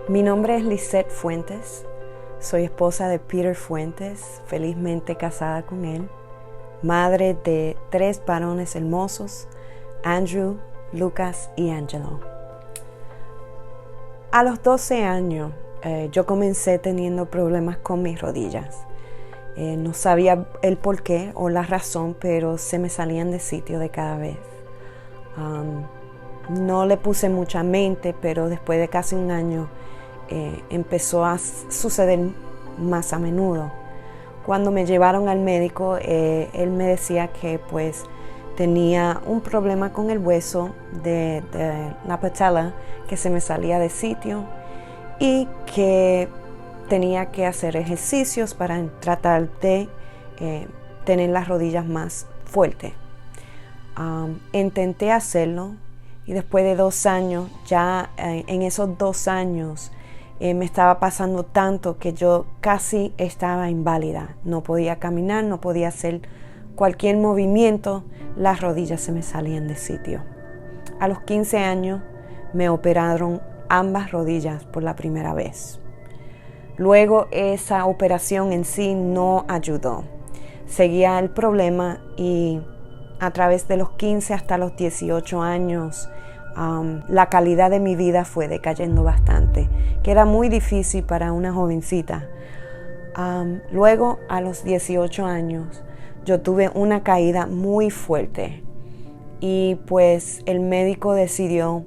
Mi nombre es Lisette Fuentes, soy esposa de Peter Fuentes, felizmente casada con él, madre de 3 varones hermosos, Andrew, Lucas y Angelo. A los 12 años yo comencé teniendo problemas con mis rodillas. No sabía el porqué o la razón, pero se me salían de sitio de cada vez. No le puse mucha mente, pero después de casi un año empezó a suceder más a menudo. Cuando me llevaron al médico, él me decía que pues tenía un problema con el hueso de la patela, que se me salía de sitio y que tenía que hacer ejercicios para tratar de tener las rodillas más fuertes. Intenté hacerlo y después de 2 años, ya en esos 2 años, me estaba pasando tanto que yo casi estaba inválida. No podía caminar, no podía hacer cualquier movimiento, las rodillas se me salían de sitio. A los 15 años me operaron ambas rodillas por la primera vez. Luego esa operación en sí no ayudó. Seguía el problema y a través de los 15 hasta los 18 años, la calidad de mi vida fue decayendo bastante, que era muy difícil para una jovencita. Luego, a los 18 años, yo tuve una caída muy fuerte y pues el médico decidió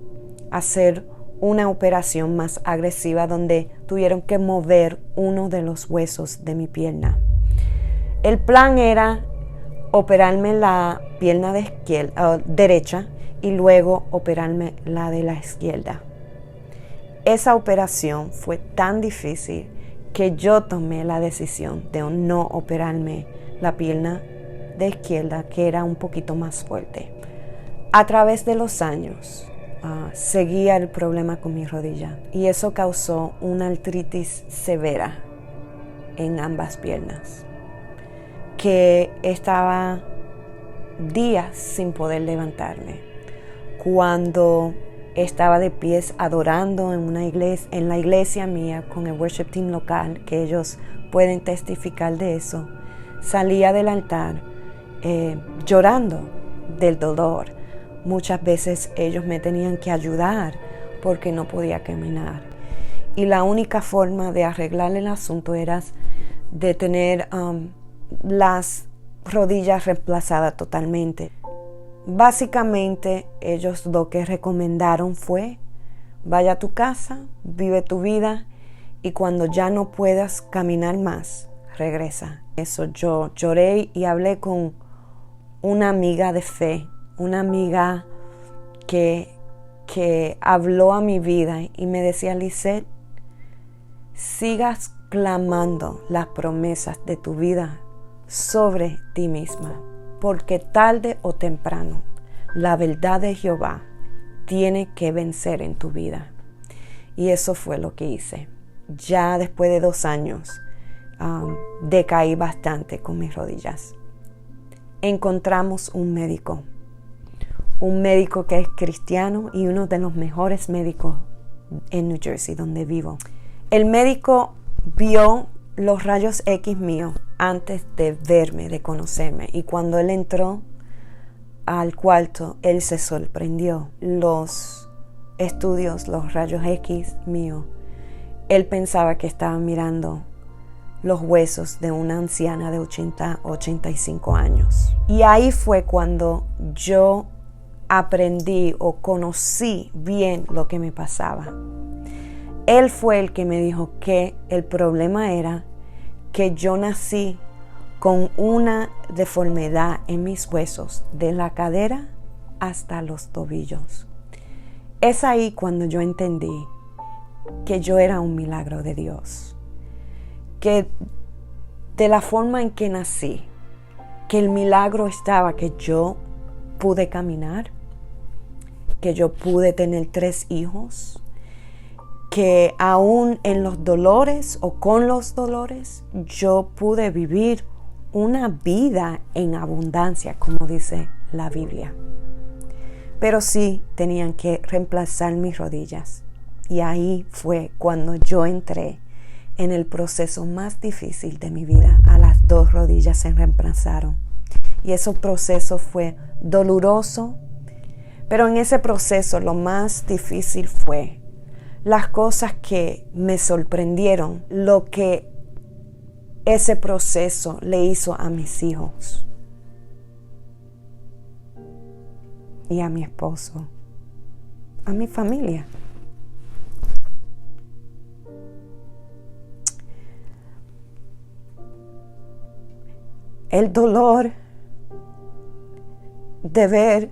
hacer una operación más agresiva donde tuvieron que mover uno de los huesos de mi pierna. El plan era operarme la pierna derecha y luego operarme la de la izquierda. Esa operación fue tan difícil que yo tomé la decisión de no operarme la pierna de izquierda, que era un poquito más fuerte. A través de los años seguía el problema con mi rodilla y eso causó una artritis severa en ambas piernas, que estaba días sin poder levantarme. Cuando estaba de pies adorando en la iglesia mía con el worship team local, que ellos pueden testificar de eso, salía del altar llorando del dolor. Muchas veces ellos me tenían que ayudar porque no podía caminar. Y la única forma de arreglar el asunto era de tener las rodillas reemplazadas totalmente. Básicamente ellos lo que recomendaron fue: vaya a tu casa, vive tu vida y cuando ya no puedas caminar más, regresa. Eso yo lloré y hablé con una amiga de fe, una amiga que habló a mi vida y me decía: Lisette, sigas clamando las promesas de tu vida sobre ti misma, porque tarde o temprano la verdad de Jehová tiene que vencer en tu vida. Y eso fue lo que hice. Ya después de 2 años decaí bastante con mis rodillas. Encontramos un médico que es cristiano y uno de los mejores médicos en New Jersey, donde vivo. El médico vio los rayos X míos antes de verme, de conocerme, y cuando él entró al cuarto, él se sorprendió. Los estudios, los rayos X míos, él pensaba que estaba mirando los huesos de una anciana de 85 años. Y ahí fue cuando yo aprendí o conocí bien lo que me pasaba. Él fue el que me dijo que el problema era que yo nací con una deformidad en mis huesos, de la cadera hasta los tobillos. Es ahí cuando yo entendí que yo era un milagro de Dios, que de la forma en que nací, que el milagro estaba que yo pude caminar, que yo pude tener 3 hijos, que aún en los dolores o con los dolores yo pude vivir una vida en abundancia, como dice la Biblia. Pero sí tenían que reemplazar mis rodillas. Y ahí fue cuando yo entré en el proceso más difícil de mi vida. A las 2 rodillas se reemplazaron. Y ese proceso fue doloroso, pero en ese proceso lo más difícil fue las cosas que me sorprendieron, lo que ese proceso le hizo a mis hijos y a mi esposo, a mi familia. El dolor de ver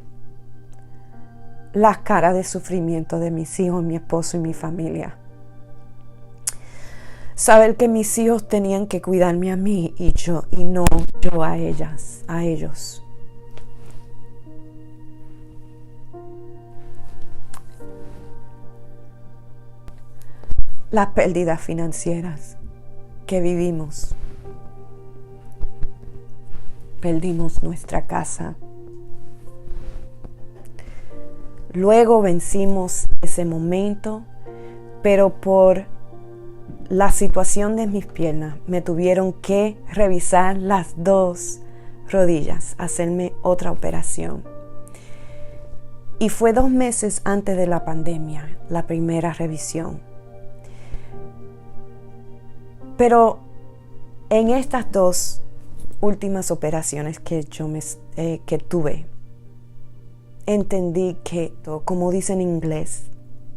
las caras de sufrimiento de mis hijos, mi esposo y mi familia. Saber que mis hijos tenían que cuidarme a mí y no yo a ellos. Las pérdidas financieras que vivimos. Perdimos nuestra casa. Luego vencimos ese momento, pero por la situación de mis piernas me tuvieron que revisar las 2 rodillas, hacerme otra operación. Y fue 2 meses antes de la pandemia, la primera revisión. Pero en estas 2 últimas operaciones que que tuve, entendí que, como dicen en inglés,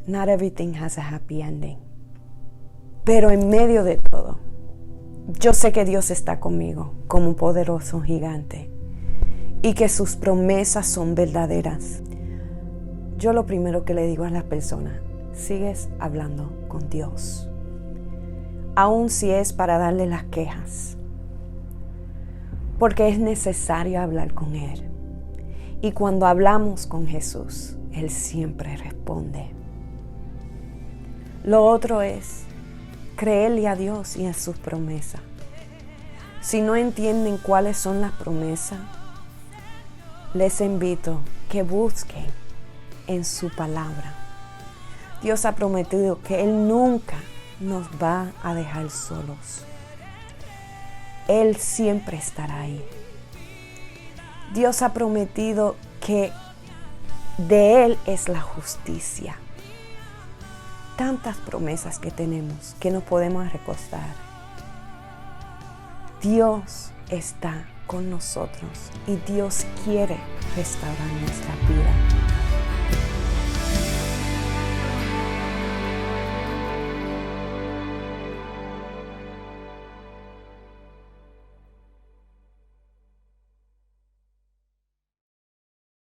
not everything has a happy ending. Pero en medio de todo, yo sé que Dios está conmigo como un poderoso gigante y que sus promesas son verdaderas. Yo lo primero que le digo a las personas, sigues hablando con Dios, aun si es para darle las quejas, porque es necesario hablar con Él. Y cuando hablamos con Jesús, Él siempre responde. Lo otro es creerle a Dios y a sus promesas. Si no entienden cuáles son las promesas, les invito que busquen en su palabra. Dios ha prometido que Él nunca nos va a dejar solos. Él siempre estará ahí. Dios ha prometido que de Él es la justicia. Tantas promesas que tenemos que no podemos recostar. Dios está con nosotros y Dios quiere restaurar nuestra vida.